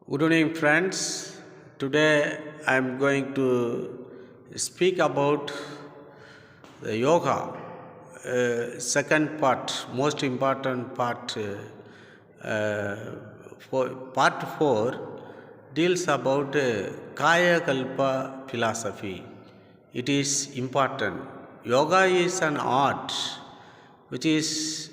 Good evening, friends. Today I am going to speak about the yoga. Second part, most important part. For part 4 deals about Kaya Kalpa philosophy. It is important. Yoga is an art which is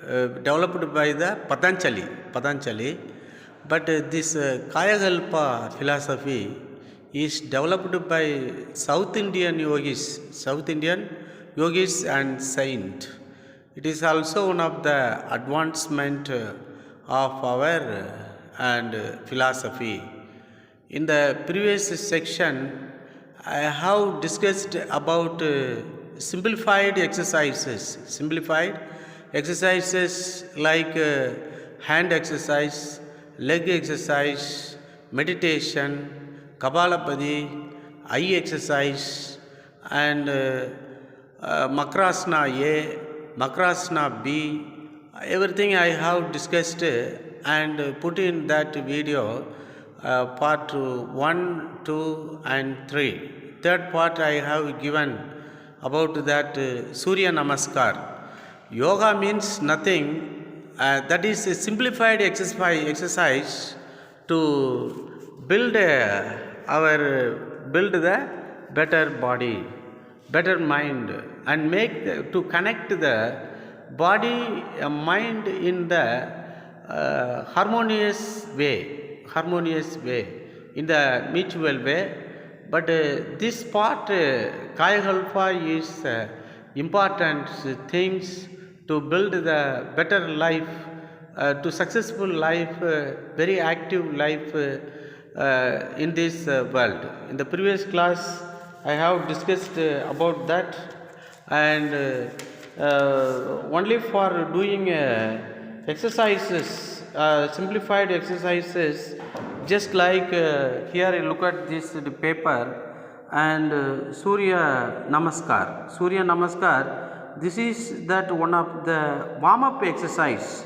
uh, developed by the Patanjali. But this Kayakalpa philosophy is developed by South Indian yogis and saint. It is also one of the advancement of our philosophy. In the previous section, I have discussed about simplified exercises like hand exercise, leg exercise, meditation, Kapalabhati, eye exercise, and Makrasana A, Makrasana B. Everything I have discussed and put in that video, part 1, 2, and 3. Third part I have given about that Surya Namaskar. Yoga means nothing, that is a simplified exercise to build build the better body, better mind, and to connect the body and mind in the harmonious way, in the mutual way. But this part, Kayakalpa, is important things to build the better life, to successful life, very active life in this world. In the previous class, I have discussed about that, and only for doing exercises, simplified exercises, just like here you look at the paper and Surya Namaskar. This is that one of the warm-up exercise.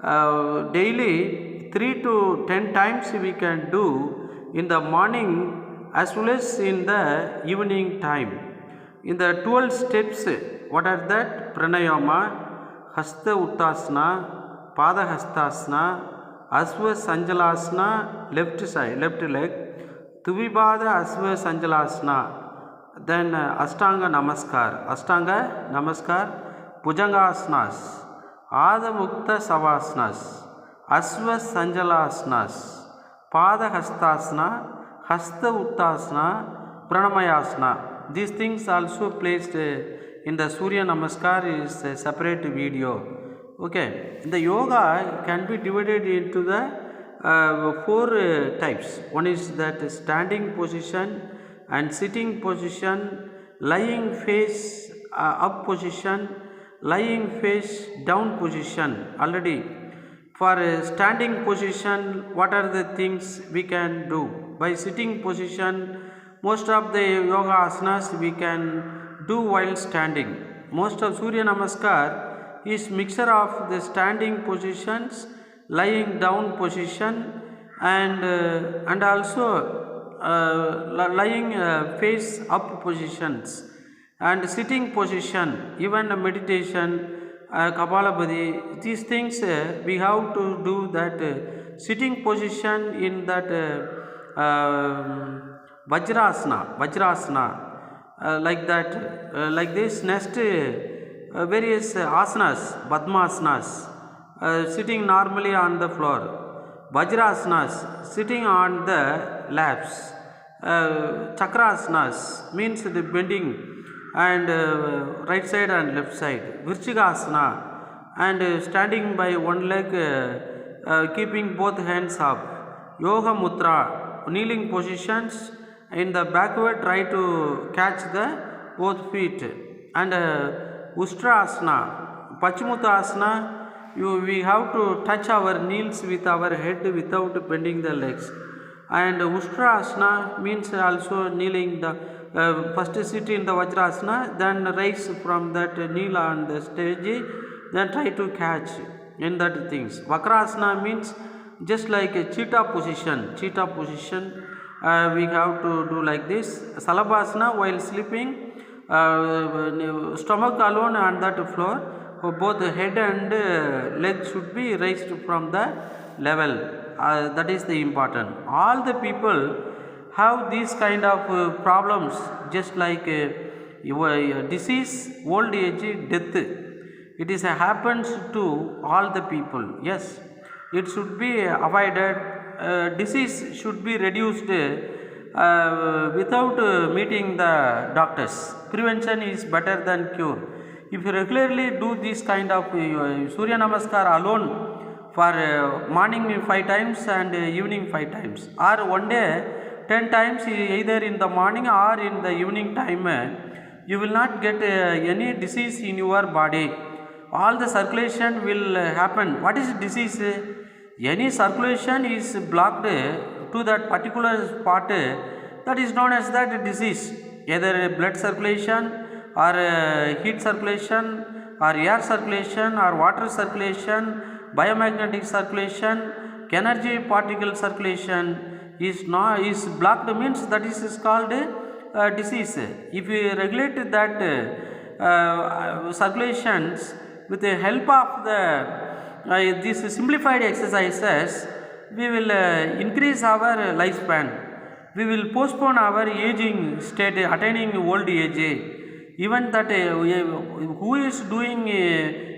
Daily 3 to 10 times we can do in the morning as well as in the evening time. In the 12 steps, what are that? Pranayama, Hasta Uttasana, Pada Hastasana, Asva Sanjalasana, left leg, Tuvibada Asva Sanjalasana, then Ashtanga Namaskar, Bhujangasanas, Adha Mukta Savasanas, Asva Sanjalasanas, Pada Hastasana, Hasta Uttasana, Pranamayasana. These things also placed in the Surya Namaskar is a separate video. Okay, the yoga can be divided into the 4 types. One is that standing position and sitting position, lying face up position, lying face down position. Already for a standing position, what are the things we can do? By sitting position, most of the yoga asanas we can do while standing. Most of Surya Namaskar is mixture of the standing positions, lying down position, and also lying face up positions, and sitting position, even meditation, Kapalabhati. These things we have to do that sitting position in that Vajrasana, like that, like this. Next, various asanas, Padmasanas, sitting normally on the floor, Vajrasanas, sitting on the laps, Chakrasanas means the bending and right side and left side, Virchigasana, and standing by one leg, keeping both hands up, Yoga Mudra, kneeling positions. In the backward, try to catch the both feet, and Ustrasana, Pachimutasana, we have to touch our knees with our head without bending the legs. And Ustrasana means also kneeling, the first sit in the Vajrasana, then rise from that kneel on the stage, then try to catch. in that things. Vakrasana means just like a cheetah position. Cheetah position, we have to do like this. Salabhasana, while sleeping, stomach alone on that floor. Both head and leg should be raised from the level. That is the important. All the people have these kind of problems, just like disease, old age, death. It is happens to all the people. Yes, it should be avoided. Disease should be reduced without meeting the doctors. Prevention is better than cure. If you regularly do this kind of Surya Namaskar alone for morning 5 times and evening 5 times, or one day 10 times, either in the morning or in the evening time, you will not get any disease in your body. All the circulation will happen. What is disease? Any circulation is blocked to that particular spot, that is known as that disease. Either blood circulation or heat circulation or air circulation or water circulation, biomagnetic circulation, energy particle circulation is blocked, means that is called disease. If we regulate that circulations with the help of these simplified exercises, we will increase our lifespan. We will postpone our aging state, attaining old age. Even that who is doing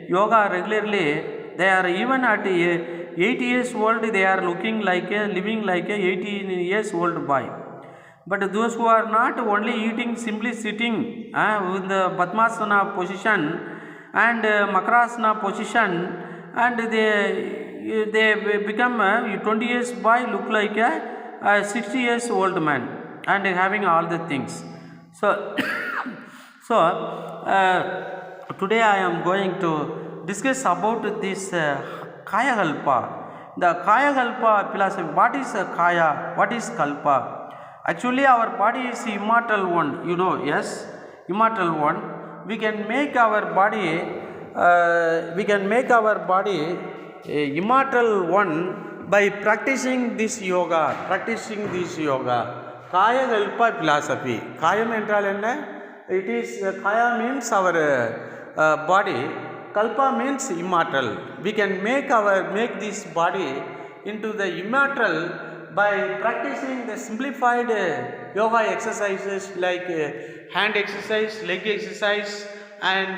yoga regularly, they are even at 8 years old, they are looking like living like a 18 years old boy. But those who are not, only eating, simply sitting with the Padmasana position and Makarasana position, and they become 20 years boy, look like a 60 years old man, and having all the things. So today I am going to discuss about this KALPA. The KALPA philosophy. What is Kaya? What is Kalpa? Actually, our body is immortal one. You know, yes, immortal one. We can make our body. Immortal one by practicing this yoga. Kaya Kalpa philosophy. Kayam என்றால் என்ன? It is Kaya means our body. Kalpa means immortal. We can make this body into the immortal by practicing the simplified yoga exercises like hand exercise, leg exercise, and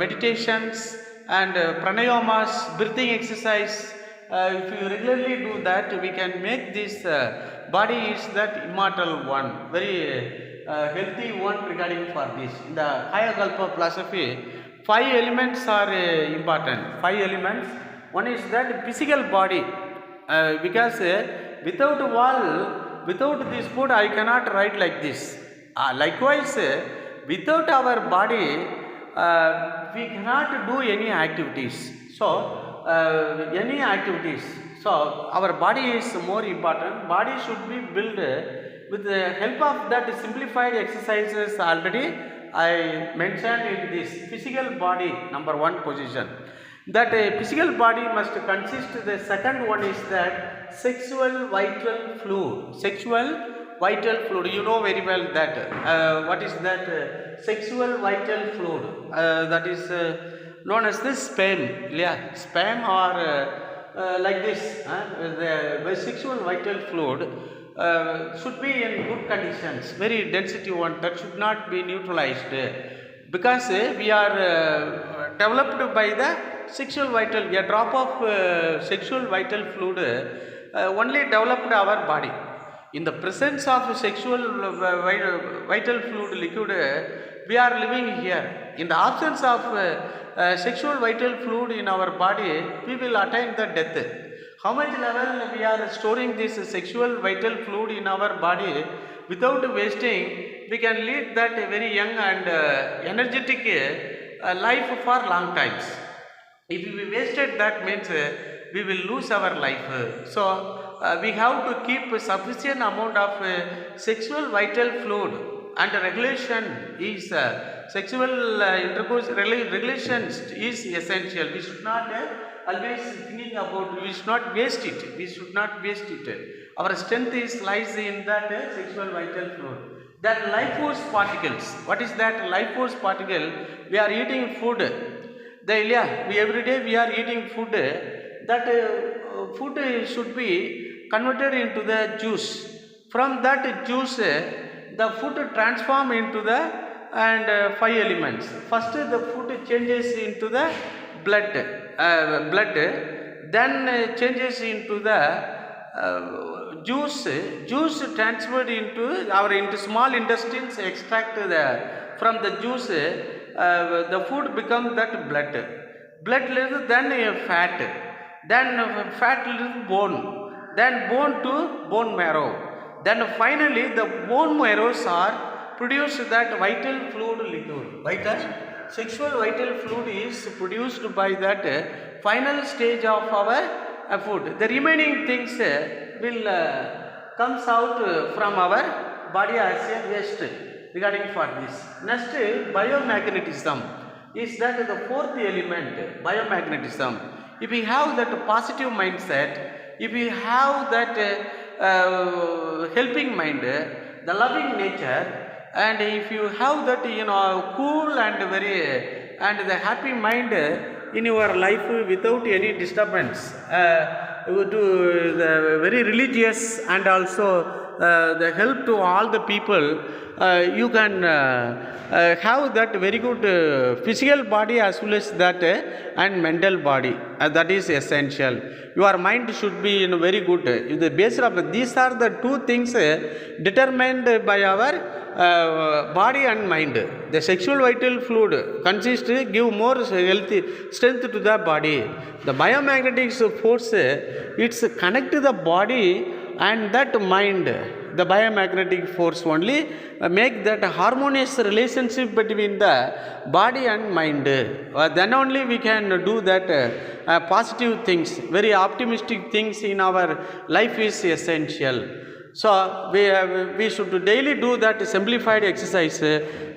meditations and pranayamas, breathing exercise. If you regularly do that, we can make this body is that immortal one, very healthy one regarding for this. In the Kaya Kalpa philosophy, 5 elements are important. 5 elements. One is that physical body, because without this food I cannot write like this. Likewise, without our body, we cannot do any activities. So, our body is more important. Body should be built with the help of that simplified exercises already I mentioned in this physical body, number 1 position. That physical body must consist. The second one is that sexual vital fluid. You know very well that what is that sexual vital fluid? That is known as the sperm. Yeah, sperm or like this. The sexual vital fluid should be in good conditions, very density one, that should not be neutralized, because we are developed by the sexual vital. A drop of sexual vital fluid only developed our body. In the presence of sexual vital fluid liquid, we are living here. In the absence of sexual vital fluid in our body, we will attain the death. How much level we are storing this sexual vital fluid in our body without wasting, we can lead that very young and energetic life for long times. If we wasted that, means we will lose our life. So we have to keep a sufficient amount of sexual vital fluid and regulation is sexual intercourse regulations is essential. We should not always thinking about, we should not waste it. We should not waste it. Our strength is lies in that sexual vital fluid. That life force particles. What is that life force particle? We are eating food. Every day we are eating food. That food should be converted into the juice. From that juice, the food transform into the five elements. First, the food changes into the blood, then changes into the juice transferred into small intestines, extract from the juice, the food becomes that blood little, then fat, then fat little bone, then bone to bone marrow, then finally the bone marrows are produce that vital fluid liquid. Sexual vital fluid is produced by that final stage of our food. The remaining things will comes out from our body as a waste regarding for this. Next, biomagnetism is that the fourth element, biomagnetism. If we have that positive mindset, if we have that helping mind, the loving nature, and if you have that cool and very and the happy mind in your life without any disturbance, to the very religious and also the help to all the people, you can have that very good physical body as well as that and mental body. That is essential. Your mind should be very good. The basis of these are the two things determined by our body and mind. The sexual vital fluid consists give more healthy strength to the body. The biomagnetic force, it's connect the body and that mind. The biomagnetic force only make that harmonious relationship between the body and mind. Then only we can do that positive things, very optimistic things in our life is essential. So we should daily do that simplified exercise.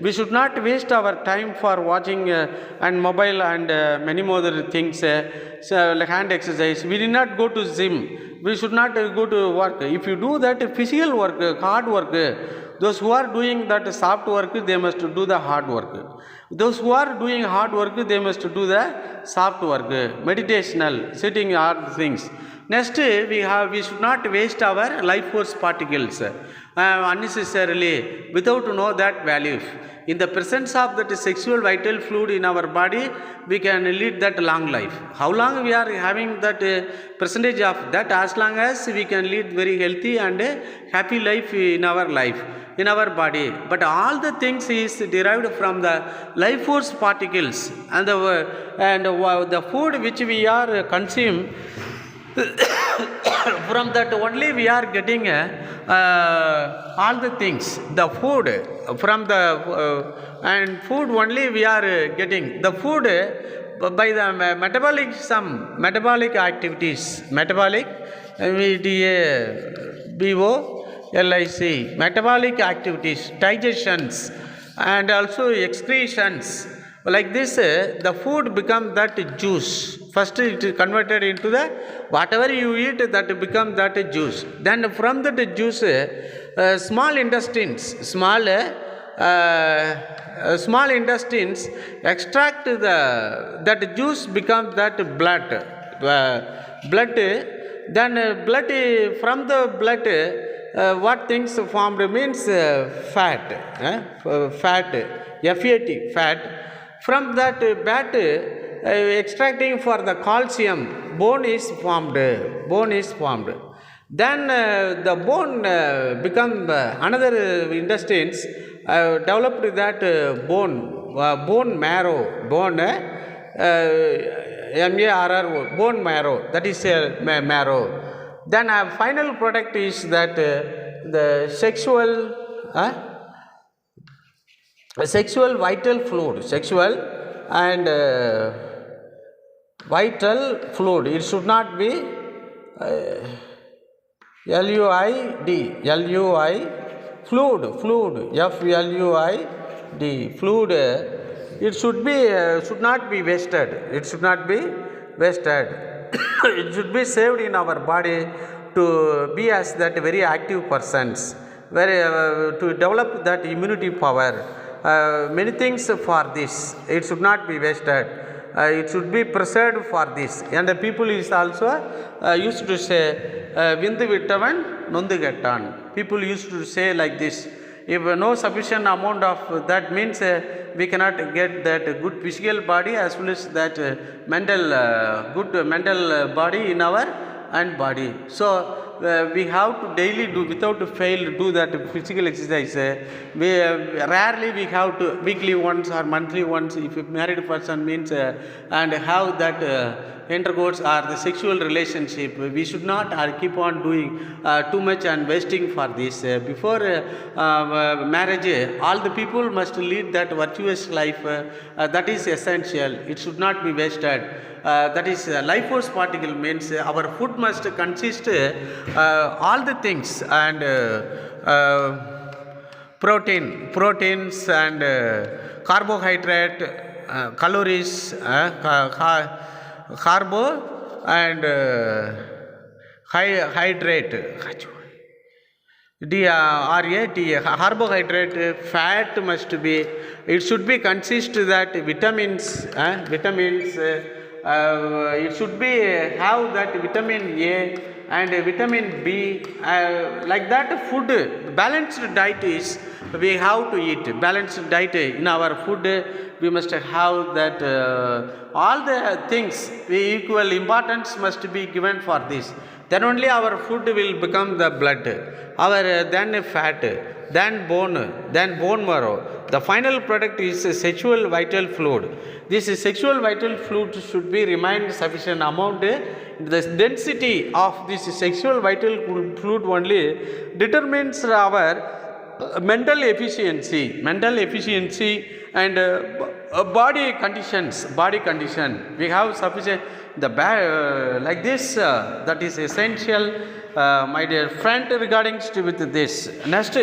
We should not waste our time for watching and mobile and many more things, like hand exercise. We did not go to gym. We should not go to work. If you do that physical work, hard work, those who are doing that soft work, they must do the hard work. Those who are doing hard work, they must do the soft work, meditational, sitting hard things. Next, we should not waste our life force particles unnecessarily without know that value. In the presence of that sexual vital fluid in our body, we can lead that long life. How long we are having that percentage of that, as long as we can lead very healthy and happy life in our life, in our body. But all the things is derived from the life force particles and the food which we are consume. From that only we are getting all the things. The food from the and food only we are getting the food by the metabolic activities. Metabolic metabolic activities, digestions and also excretions. Like this, the food becomes that juice. First it is converted into the whatever you eat, that becomes that juice. Then from that juice, small intestines extract that juice becomes that blood. Then blood, from the blood, what things formed means fat, fat. From that fat, extracting for the calcium, bone is formed. Then the bone become another intestines developed that bone marrow, MARRO, bone marrow. That is marrow. Then final product is that the sexual vital fluid, vital fluid. It should not be LUID, fluid, F-L-U-I-D, fluid, it should not be wasted. It should not be wasted. It should be saved in our body to be as that very active persons, to develop that immunity power. Many things for this. It should not be wasted. It should be preserved for this. And the people is also used to say, Vindu Vittavan, Nondu Gettan. People used to say like this. If no sufficient amount of that means we cannot get that good physical body as well as that good mental body in our and body. So we have to daily do, without fail, do that physical exercise. Rarely we have to weekly once or monthly once, if a married person means, and have that intercourse or the sexual relationship. We should not keep on doing too much and wasting for this. Before marriage, all the people must lead that virtuous life. That is essential. It should not be wasted. That is life force particle means our food must consist all the things, and proteins and carbohydrate, calories, carbo and hydrate, carbohydrate, fat must be, it should be consist that vitamins, it should be have that vitamin A and vitamin B, like that food. Balanced diet is, we have to eat balanced diet in our food. We must have that all the things, equal importance must be given for this. Then only our food will become the blood, then fat, then bone marrow. The final product is sexual vital fluid. This sexual vital fluid should be remain sufficient amount. The density of this sexual vital fluid only determines our mental efficiency and body condition. We have sufficient like this. That is essential, my dear friend, regarding with this. Next,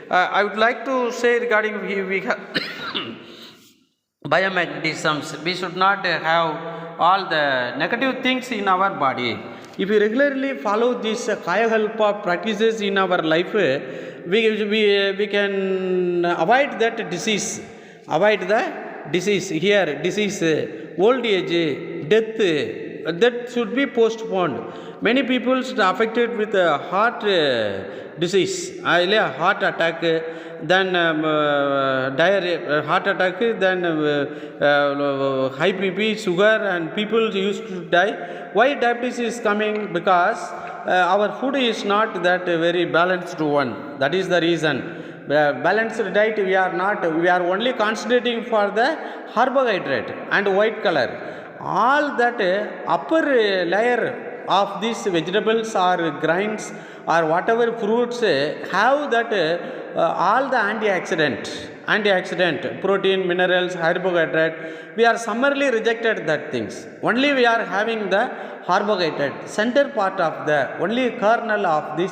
I would like to say regarding we have biomagnetisms. We should not have all the negative things in our body. If we regularly follow these KALPA practices in our life, we can avoid that disease. Disease, old age, death, that should be postponed. Many people are affected with heart disease, heart attack, then heart attack, then high BP, sugar, and people used to die. Why diabetes is coming? Because our food is not that very balanced one. That is the reason. Balanced diet we are only concentrating for the carbohydrate and white color. All that upper layer of these vegetables or grains or whatever fruits have that all the antioxidant, protein, minerals, carbohydrate. We are summarily rejected that things. Only we are having the carbohydrate, center part of the only kernel of this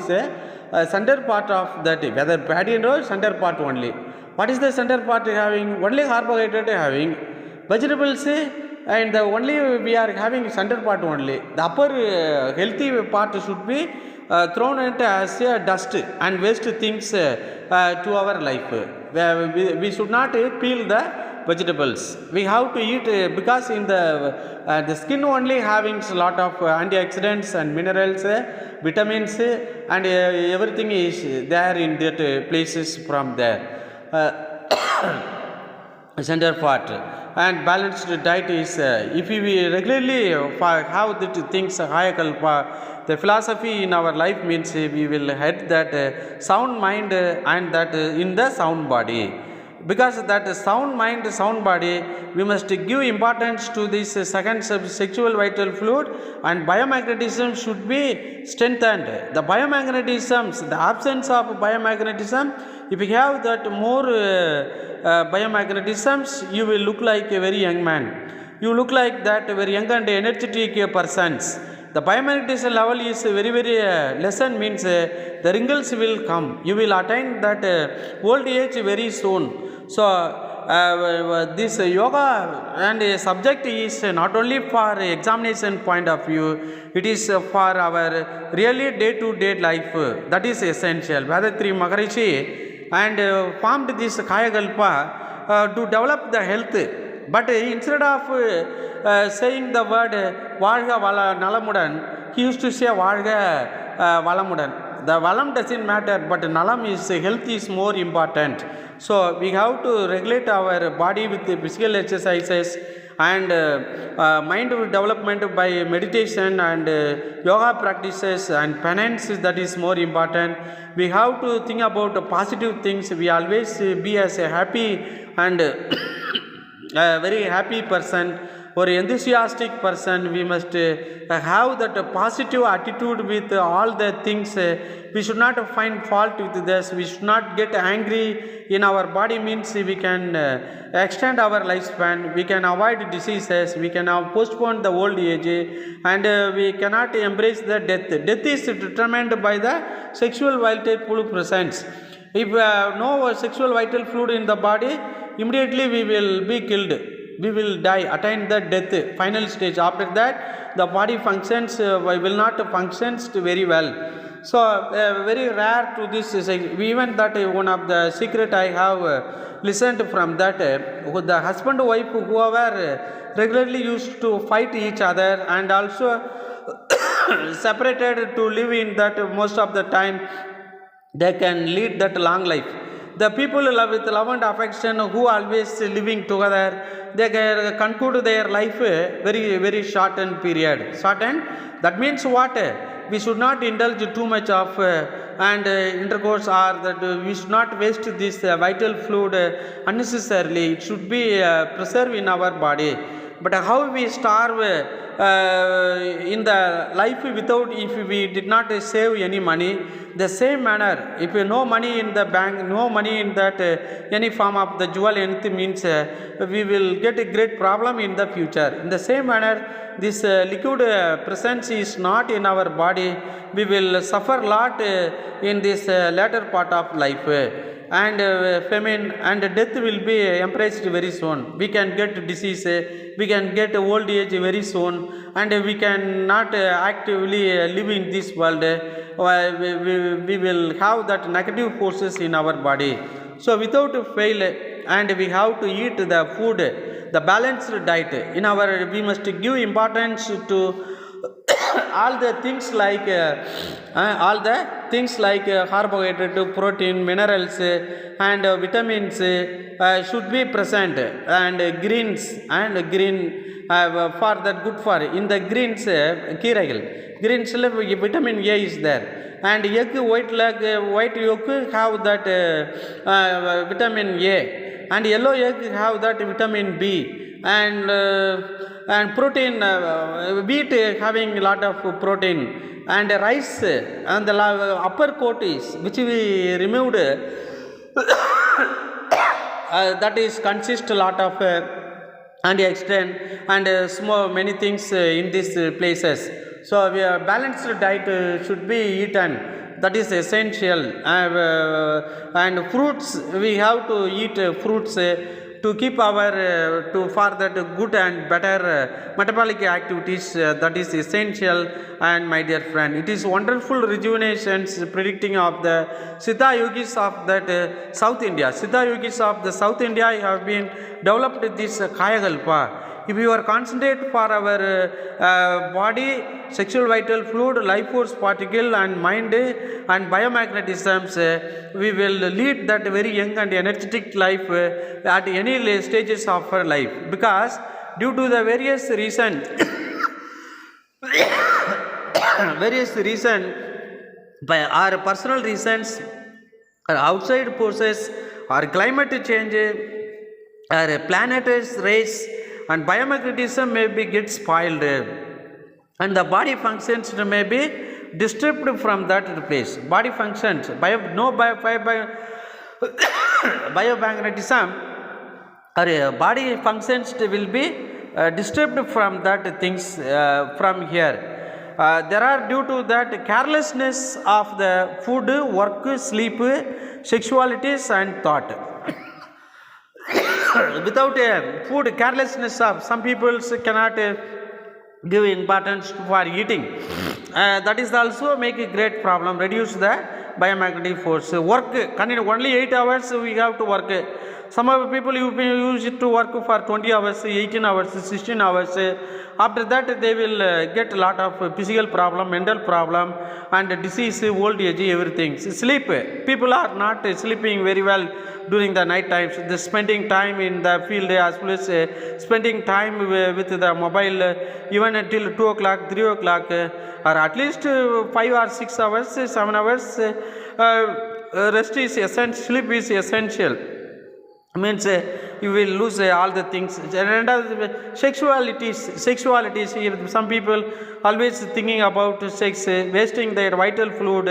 center part of that, whether fatty and center part only. What is the center part having? Only carbohydrate having, vegetables, and the only we are having center part only. The upper healthy part should be thrown into as dust and waste things to our life. We should not peel the vegetables. We have to eat because in the skin only having a lot of antioxidants and minerals, vitamins, and everything is there in that places from there. Center part. And balanced diet is, if we regularly have the things KALPA, the philosophy in our life means we will have that sound mind and that in the sound body. Because that sound mind, sound body, we must give importance to this second sexual vital fluid, and biomagnetism should be strengthened. The biomagnetism, the absence of biomagnetism, if you have that more biomagnetisms, you will look like a very young man. You look like that very young and energetic persons. The biomagnetism level is very lesson, means the wrinkles will come. You will attain that old age very soon. So this yoga and subject is not only for examination point of view, it is for our really day-to-day life. That is essential. Vedatri Maharishi and formed this KALPA to develop the health. But instead of saying the word Valga Vala Nalamudan, he used to say Valga Valamudan. The Valam doesn't matter, but Nalam is health is more important. So we have to regulate our body with physical exercises and mind development by meditation and yoga practices and penance. That is more important. We have to think about positive things. We always be as a happy and a very happy person or enthusiastic person. We must have that positive attitude with all the things. We should not find fault with this. We should not get angry in our body, means we can extend our lifespan, we can avoid diseases, we can postpone the old age, and we cannot embrace the death. Death is determined by the sexual vital fluid presence. If no sexual vital fluid in the body, immediately we will be killed. We will die, attain the death, final stage. After that, the body functions will not function very well. So very rare to this. Even that one of the secret I have listened from that, the husband wife whoever regularly used to fight each other and also separated to live in that most of the time, they can lead that long life. The people with love and affection who always living together, they can conclude their life very shortened period. Shortened, that means what? We should not indulge too much of and intercourse, or that we should not waste this vital fluid unnecessarily. It should be preserved in our body. But how we starve in the life without, if we did not save any money, the same manner, if no money in the bank, no money in that any form of the jewel, anything, means we will get a great problem in the future. In the same manner, this liquid presence is not in our body, we will suffer a lot in this later part of life, and famine and death will be embraced very soon. We can get disease, we can get old age very soon, and we cannot actively live in this world. We will have that negative forces in our body. So without fail, and we have to eat the food, the balanced diet. In our, we must give importance to all the things like carbohydrate, protein, minerals, and vitamins should be present, and greens and green for that good for. In the greens, greens vitamin A is there, and egg, white yolk have that vitamin A, and yellow egg have that vitamin B, and protein, wheat having a lot of protein, and rice, and the upper coat is which we removed that is consist a lot of antioxidant and small many things in these places. So we balanced diet should be eaten. That is essential. And fruits, we have to eat fruits to keep our for that good and better metabolic activities. That is essential. And my dear friend, it is wonderful rejuvenations predicting of the Siddha yogis of that South India. Siddha yogis of the South India have been developed this KALPA. If we are concentrate for our body, sexual vital fluid, life force particle, and mind and biomagnetisms, we will lead that very young and energetic life at any stages of our life. Because due to the various reasons by our personal reasons, or outside forces, or climate change, or planetary race, and biomagnetism may be get spoiled, and the body functions may be disturbed from that place. Body functions, biomagnetism or body functions will be disturbed from that things from here. There are due to that carelessness of the food, work, sleep, sexualities and thought. Without food, carelessness of some people cannot give importance for eating. That is also make a great problem, reduce the biomagnetic force. Work, only 8 hours we have to work. Some of the people use it to work for 20 hours, 18 hours, 16 hours. After that they will get a lot of physical problem, mental problem and disease, old age, everything. Sleep, people are not sleeping very well during the night times. They spending time in the field as well as spending time with the mobile even until 2 o'clock, 3 o'clock, or at least 5 or 6 hours, 7 hours. Rest is essential, sleep is essential. Means you will lose all the things. And sexualities here, some people always thinking about sex, wasting their vital fluid.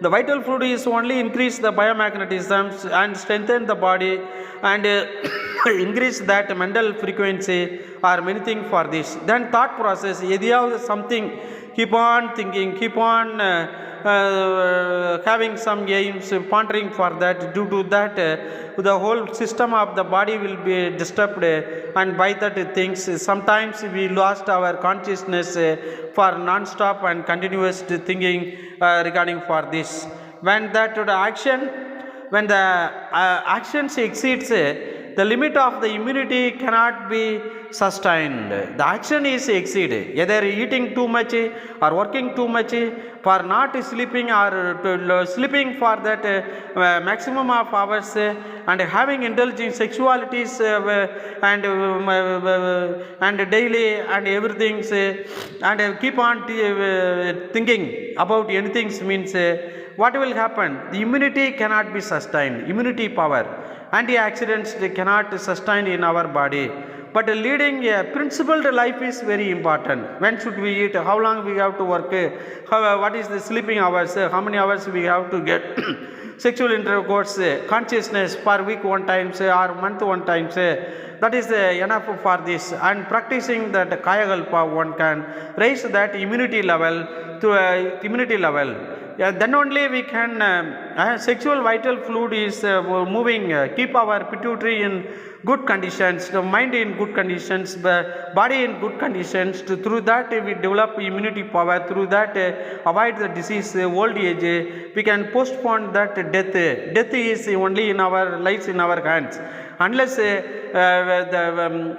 The vital fluid is only increase the biomagnetism and strengthen the body and increase that mental frequency or many things for this. Then thought process, something, keep on thinking, keep on having some aims, pondering for that. Due to that, the whole system of the body will be disturbed, and by that things sometimes we lost our consciousness for non-stop and continuous thinking regarding for this. When that action, when the actions exceeds the limit of the immunity cannot be sustained. The action is exceeded, either eating too much or working too much, for not sleeping or sleeping for that maximum of hours, and having indulging sexualities and daily and everything, and keep on thinking about anything means what will happen? The immunity cannot be sustained, immunity power. Antioxidants they cannot sustain in our body. But leading a principled life is very important. When should we eat? How long we have to work? What is the sleeping hours? How many hours we have to get? Sexual intercourse, consciousness per week one time or month one time. That is enough for this. And practicing that KALPA, one can raise that immunity level to immunity level. Then only we can sexual vital fluid is moving, keep our pituitary in good conditions, the mind in good conditions, the body in good conditions. Through that we develop immunity power. Through that avoid the disease, old age. We can postpone that death. Death is only in our lives, in our hands. Unless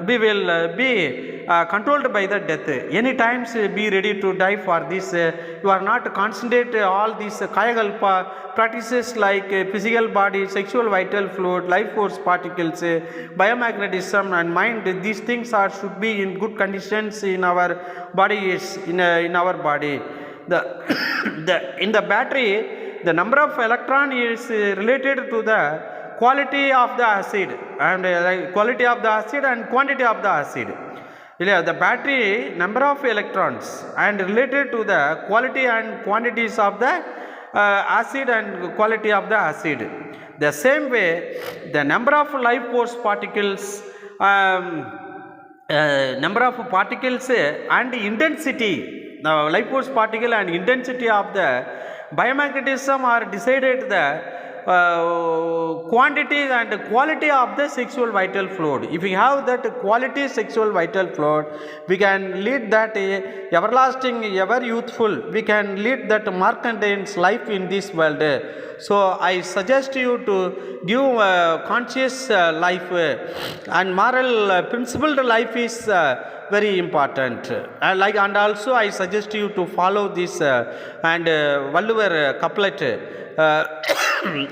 we will be controlled by the death. Any times be ready to die for this. You are not concentrate all these KALPA practices like physical body, sexual vital fluid, life force particles, biomagnetism and mind. These things are should be in good conditions in our body. In our body. In the battery, the number of electron is related to the quality of the acid and quality of the acid and quantity of the acid. The battery number of electrons and related to the quality and quantities of the acid and quality of the acid. The same way, the number of life force particles, number of particles and intensity, the life force particle and intensity of the biomagnetism are decided the quantity and quality of the sexual vital fluid. If we have that quality sexual vital fluid, we can lead that everlasting, ever youthful. We can lead that Markandeyan's life in this world. So I suggest you to give conscious life and moral principled life is very important. And also I suggest you to follow this and Valluvar couplet.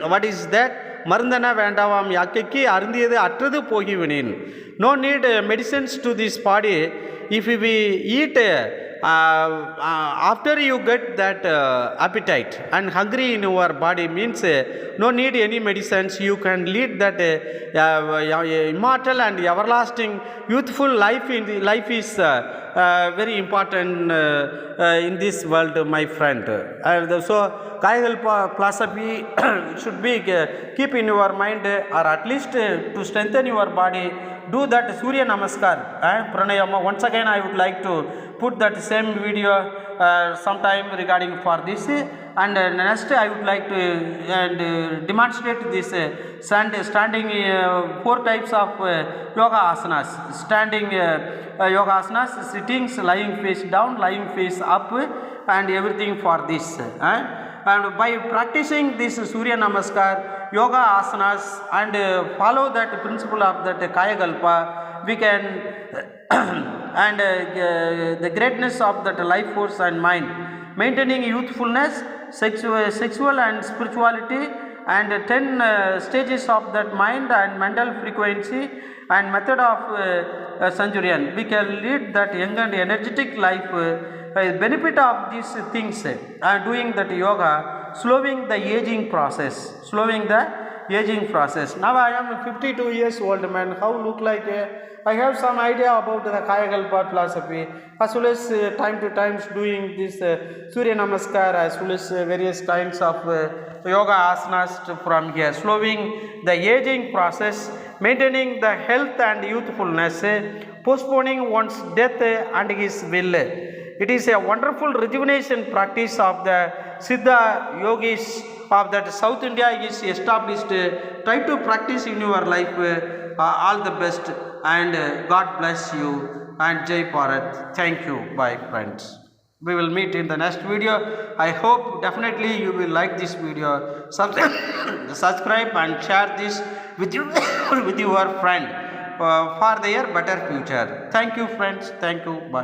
What is that? Marandana Vandavam Yakaki Arndi Atru Pogivinin. No need medicines to this body. If we eat after you get that appetite and hungry in your body means no need any medicines. You can lead that immortal and everlasting youthful life. Life is very important in this world, my friend. So KALPA philosophy should be keep in your mind, or at least to strengthen your body. Do that Surya Namaskar and Pranayama. Once again I would like to put that same video some time regarding for this. And next I would like to demonstrate this standing 4 types of yoga asanas. Standing yoga asanas, sittings, lying face down, lying face up, and everything for this. And by practicing this Surya Namaskar, yoga asanas, and follow that principle of that KALPA, we can and the greatness of that life force and mind, maintaining youthfulness, sexual and spirituality, and 10 stages of that mind and mental frequency and method of centurion. We can lead that young and energetic life. Benefit of these things, doing that yoga, slowing the aging process. Now I am 52 years old man. How look like I have some idea about the KALPA philosophy, as well as time to time doing this Surya Namaskar, as well as various kinds of yoga asanas from here, slowing the aging process, maintaining the health and youthfulness, postponing one's death and his will. It is a wonderful rejuvenation practice of the Siddha yogis of that South India is established. Try to practice in your life. All the best, and God bless you, and Jai Bharat. Thank you. Bye friends. We will meet in the next video. I hope definitely you will like this video. Subscribe and share this with you with your friend for their better future. Thank you friends. Thank you. Bye.